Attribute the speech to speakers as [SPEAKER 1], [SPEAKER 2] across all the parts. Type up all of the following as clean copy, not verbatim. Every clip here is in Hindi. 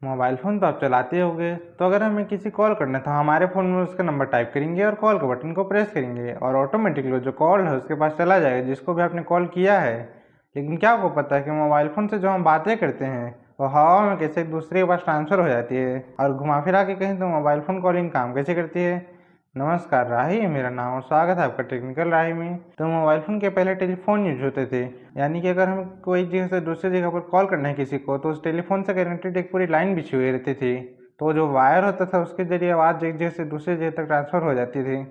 [SPEAKER 1] मोबाइल फ़ोन तो आप चलाते होंगे, तो अगर हमें किसी कॉल करना है तो हमारे फ़ोन में उसका नंबर टाइप करेंगे और कॉल के बटन को प्रेस करेंगे और ऑटोमेटिकली जो कॉल है उसके पास चला जाएगा जिसको भी आपने कॉल किया है। लेकिन क्या आपको पता है कि मोबाइल फ़ोन से जो हम बातें करते हैं वो हवा में कैसे एक दूसरे के पास ट्रांसफ़र हो जाती है, और घुमा फिरा के कहें तो मोबाइल फ़ोन कॉलिंग काम कैसे करती है। नमस्कार, राही है मेरा नाम और स्वागत है आपका टेक्निकल राही में। तो मोबाइल फ़ोन के पहले टेलीफोन यूज होते थे, यानी कि अगर हम कोई जगह से दूसरी जगह पर कॉल करना है किसी को तो उस टेलीफोन से कनेक्टेड एक पूरी लाइन बिछी हुई रहती थी। तो जो वायर होता था उसके जरिए आवाज़ एक जगह से दूसरी जगह तक ट्रांसफ़र हो जाती थी।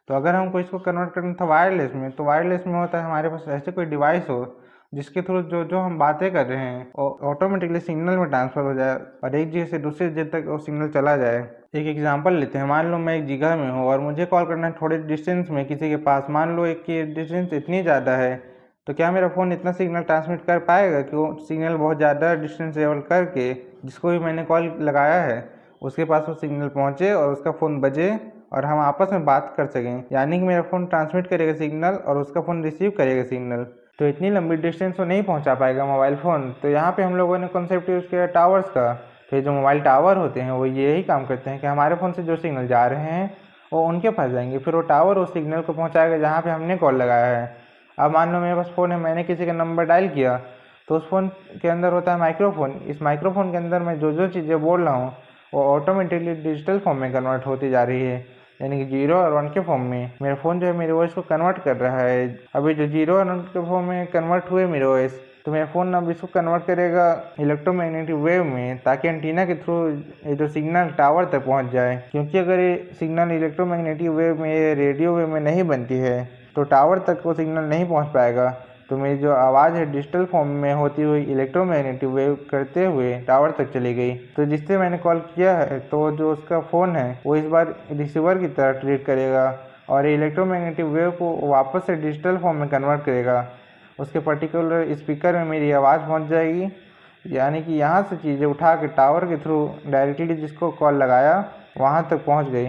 [SPEAKER 1] तो अगर हमको इसको कन्वर्ट करना था वायरलेस में, तो वायरलेस में होता है हमारे पास ऐसे कोई डिवाइस हो जिसके थ्रू जो जो हम बातें कर रहे हैं वो ऑटोमेटिकली सिग्नल में ट्रांसफ़र हो जाए और एक जगह से दूसरी जगह तक वो सिग्नल चला जाए। एक एग्जांपल लेते हैं, मान लो मैं एक जगह में हूँ और मुझे कॉल करना है थोड़े डिस्टेंस में किसी के पास। मान लो एक की डिस्टेंस इतनी ज़्यादा है, तो क्या मेरा फ़ोन इतना सिग्नल ट्रांसमिट कर पाएगा कि वो सिग्नल बहुत ज़्यादा डिस्टेंस ट्रेवल करके जिसको भी मैंने कॉल लगाया है उसके पास वो सिग्नल पहुँचे और उसका फ़ोन बजे और हम आपस में बात कर सकें। यानी कि मेरा फ़ोन ट्रांसमिट करेगा सिग्नल और उसका फ़ोन रिसीव करेगा सिग्नल। तो इतनी लंबी डिस्टेंस तो नहीं पहुंचा पाएगा मोबाइल फ़ोन। तो यहाँ पे हम लोगों ने कॉन्सेप्ट यूज़ किया टावर्स का। तो ये जो मोबाइल टावर होते हैं वो यही काम करते हैं कि हमारे फ़ोन से जो सिग्नल जा रहे हैं वो उनके पास जाएंगे, फिर वो टावर उस सिग्नल को पहुँचाएगा जहाँ पे हमने कॉल लगाया है। अब मान लो मेरे पास फ़ोन है, मैंने किसी का नंबर डायल किया, तो उस फ़ोन के अंदर होता है माइक्रोफ़ोन। इस माइक्रोफ़ोन के अंदर मैं जो जो चीज़ें बोल रहा हूँ वो ऑटोमेटिकली डिजिटल फॉर्म में कन्वर्ट होती जा रही है, यानी कि 0 और 1 के फॉर्म में। मेरा फ़ोन जो है मेरी वॉइस को कन्वर्ट कर रहा है। अभी जो 0 और 1 के फॉर्म में कन्वर्ट हुए मेरे वॉइस, तो मेरा फ़ोन अब इसको कन्वर्ट करेगा इलेक्ट्रोमैग्नेटिक वेव में, ताकि एंटीना के थ्रू ये जो सिग्नल टावर तक पहुंच जाए। क्योंकि अगर ये सिग्नल इलेक्ट्रोमैग्नेटिक वेव में, रेडियो वेव में नहीं बनती है तो टावर तक वो सिग्नल नहीं पहुंच पाएगा। तो मेरी जो आवाज़ है डिजिटल फॉर्म में होती हुई इलेक्ट्रोमैग्नेटिक वेव करते हुए टावर तक चली गई। तो जिससे मैंने कॉल किया है तो जो उसका फ़ोन है वो इस बार रिसीवर की तरह ट्रीट करेगा और इलेक्ट्रोमैग्नेटिक वेव को वापस से डिजिटल फॉर्म में कन्वर्ट करेगा। उसके पर्टिकुलर स्पीकर में मेरी आवाज़ पहुंच जाएगी, यानी कि यहाँ से चीज़ें उठा के टावर के थ्रू डायरेक्टली जिसको कॉल लगाया वहाँ तक पहुँच गई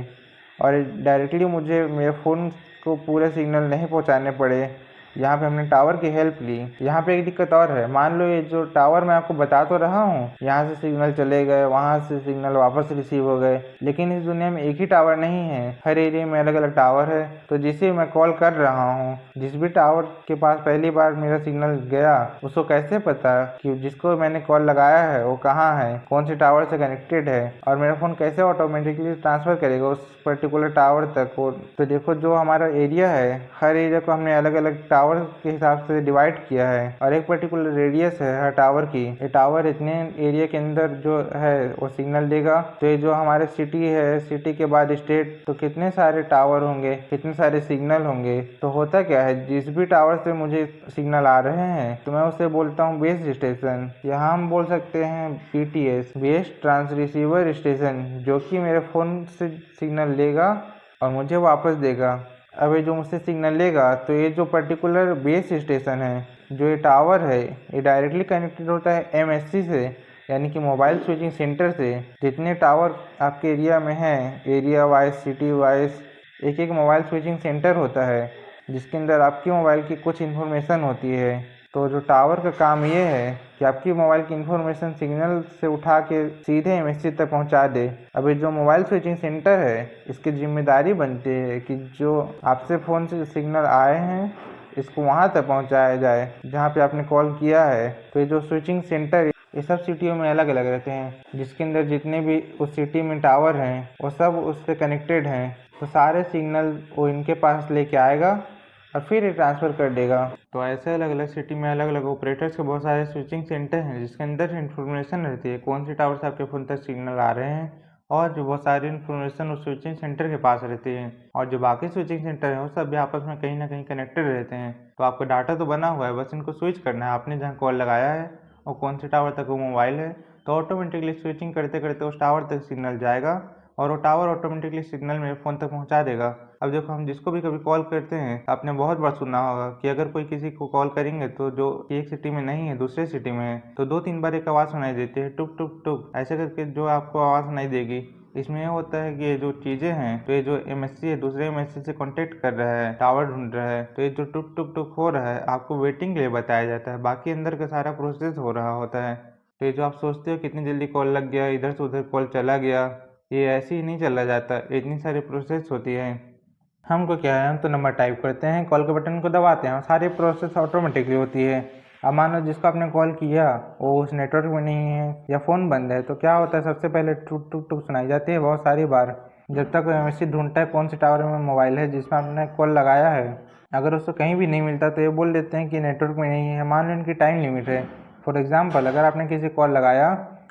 [SPEAKER 1] और डायरेक्टली मुझे मेरे फ़ोन को पूरे सिग्नल नहीं पहुँचाने पड़े। यहाँ पे हमने टावर की हेल्प ली। यहाँ पे एक दिक्कत और है, मान लो ये जो टावर मैं आपको बता तो रहा हूँ, यहाँ से सिग्नल चले गए, वहाँ से सिग्नल वापस रिसीव हो गए, लेकिन इस दुनिया में एक ही टावर नहीं है, हर एरिया में अलग अलग टावर है। तो जिसे मैं कॉल कर रहा हूँ, जिस भी टावर के पास पहली बार मेरा सिग्नल गया उसको कैसे पता कि जिसको मैंने कॉल लगाया है वो कहाँ है, कौन से टावर से कनेक्टेड है, और मेरा फ़ोन कैसे ऑटोमेटिकली ट्रांसफ़र करेगा उस पर्टिकुलर टावर तक। तो देखो जो हमारा एरिया है, हर एरिया को हमने अलग अलग टावर के हिसाब से डिवाइड किया है और एक पर्टिकुलर रेडियस है हर टावर की। ये टावर इतने एरिया के अंदर जो है वो सिग्नल देगा। तो ये जो हमारे सिटी है, सिटी के बाद स्टेट, तो कितने सारे टावर होंगे, कितने सारे सिग्नल होंगे। तो होता क्या है, जिस भी टावर से मुझे सिग्नल आ रहे हैं तो मैं उसे बोलता हूँ बेस स्टेशन। यहाँ हम बोल सकते हैं BTS, base trans receiver station, जो कि मेरे फ़ोन से सिग्नल लेगा और मुझे वापस देगा। अब ये जो मुझसे सिग्नल लेगा तो ये जो पर्टिकुलर बेस स्टेशन है, जो ये टावर है, ये डायरेक्टली कनेक्टेड होता है MSC से, यानी कि मोबाइल स्विचिंग सेंटर से। जितने टावर आपके एरिया में हैं, एरिया वाइज, सिटी वाइज, एक एक मोबाइल स्विचिंग सेंटर होता है जिसके अंदर आपकी मोबाइल की कुछ इन्फॉर्मेशन होती है। तो जो टावर का काम ये है कि आपकी मोबाइल की इन्फॉर्मेशन सिग्नल से उठा के सीधे MSC तक पहुंचा दे। अभी जो मोबाइल स्विचिंग सेंटर है इसकी जिम्मेदारी बनती है कि जो आपसे फ़ोन से सिग्नल आए हैं इसको वहां तक पहुंचाया जाए जहां पे आपने कॉल किया है। तो ये जो स्विचिंग सेंटर ये सब सिटियों में अलग अलग रहते हैं, जिसके अंदर जितने भी उस सिटी में टावर हैं वो सब उससे कनेक्टेड हैं। तो सारे सिग्नल वो इनके पास लेके आएगा और फिर ये ट्रांसफ़र कर देगा। तो ऐसे अलग अलग सिटी में अलग अलग ऑपरेटर्स के बहुत सारे स्विचिंग सेंटर हैं जिसके अंदर इन्फॉर्मेशन रहती है कौन से टावर से आपके फ़ोन तक सिग्नल आ रहे हैं, और जो बहुत सारी इन्फॉर्मेशन उस स्विचिंग सेंटर के पास रहती है। और जो बाकी स्विचिंग सेंटर है वो सब भी आपस में कहीं ना कहीं कनेक्टेड रहते हैं। तो आपका डाटा तो बना हुआ है, बस इनको स्विच करना है। आपने जहाँ कॉल लगाया है और कौन से टावर तक वो मोबाइल है, तो ऑटोमेटिकली स्विचिंग करते करते उस टावर तक सिग्नल जाएगा और वो टावर ऑटोमेटिकली सिग्नल मेरे फ़ोन तक पहुंचा देगा। अब देखो, हम जिसको भी कभी कॉल करते हैं, आपने बहुत बार सुना होगा कि अगर कोई किसी को कॉल करेंगे तो जो एक सिटी में नहीं है दूसरे सिटी में है, तो 2-3 बार एक आवाज़ सुनाई देती है, टुक टुक टुक, ऐसे करके जो आपको आवाज़ सुनाई देगी। इसमें यह होता है कि ये जो चीज़ें हैं, तो ये जो MSC है दूसरे MSC से कांटेक्ट कर रहा है, टावर ढूंढ रहा है। तो ये जो टुक टुक टुक हो रहा है आपको वेटिंग के लिए बताया जाता है, बाकी अंदर का सारा प्रोसेस हो रहा होता है। तो ये जो आप सोचते हो कितनी जल्दी कॉल लग गया, इधर से उधर कॉल चला गया, ये ऐसे ही नहीं चला जाता, इतनी सारी प्रोसेस होती है। हमको क्या है, हम तो नंबर टाइप करते हैं, कॉल के बटन को दबाते हैं और सारी प्रोसेस ऑटोमेटिकली होती है। अब मान लो जिसको आपने कॉल किया वो उस नेटवर्क में नहीं है या फ़ोन बंद है, तो क्या होता है, सबसे पहले टुक टुक टुक सुनाई जाती है बहुत सारी बार। जब तक एमएससी ढूंढता है कौन से टावर में मोबाइल है जिसमें आपने कॉल लगाया है। अगर उसको कहीं भी नहीं मिलता तो ये बोल देते हैं कि नेटवर्क में नहीं है। मान लो इनकी टाइम लिमिट है। फॉर एग्जाम्पल, अगर आपने किसी कॉल लगाया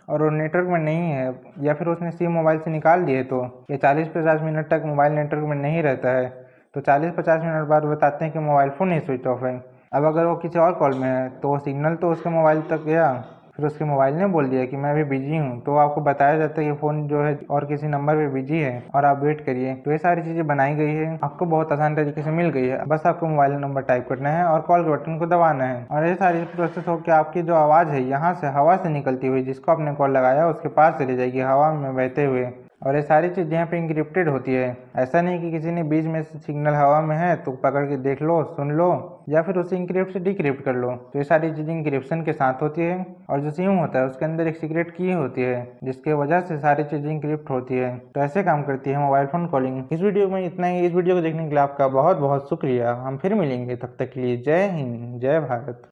[SPEAKER 1] और वो नेटवर्क में नहीं है या फिर उसने सिम मोबाइल से निकाल दिए, तो ये 40-50 मिनट तक मोबाइल नेटवर्क में नहीं रहता है। तो 40-50 मिनट बाद बताते हैं कि मोबाइल फ़ोन ही स्विच ऑफ है। अब अगर वो किसी और कॉल में है तो वो सिग्नल तो उसके मोबाइल तक गया, फिर उसके मोबाइल ने बोल दिया कि मैं अभी बिजी हूँ, तो आपको बताया जाता है कि फ़ोन जो है और किसी नंबर पे बिजी है और आप वेट करिए। तो ये सारी चीज़ें बनाई गई है, आपको बहुत आसान तरीके से मिल गई है। बस आपको मोबाइल नंबर टाइप करना है और कॉल के बटन को दबाना है और ये सारी प्रोसेस हो के आपकी जो आवाज़ है यहाँ से हवा से निकलती हुई जिसको आपने कॉल लगाया उसके पास चली जाएगी हवा में बहते हुए। और ये सारी चीज़ यहाँ पे इंक्रिप्टेड होती है। ऐसा नहीं कि किसी ने बीच में से सिग्नल हवा में है तो पकड़ के देख लो, सुन लो या फिर उसे इंक्रिप्ट से डिक्रिप्ट कर लो। तो ये सारी चीज़ें इंक्रिप्शन के साथ होती है। और जो सिम होता है उसके अंदर एक सीक्रेट की होती है जिसके वजह से सारी चीज़ें इंक्रिप्ट होती है। तो ऐसे काम करती है मोबाइल फ़ोन कॉलिंग। इस वीडियो में इतना ही। इस वीडियो को देखने के लिए आपका बहुत बहुत शुक्रिया। हम फिर मिलेंगे, तब तक के लिए जय हिंद, जय भारत।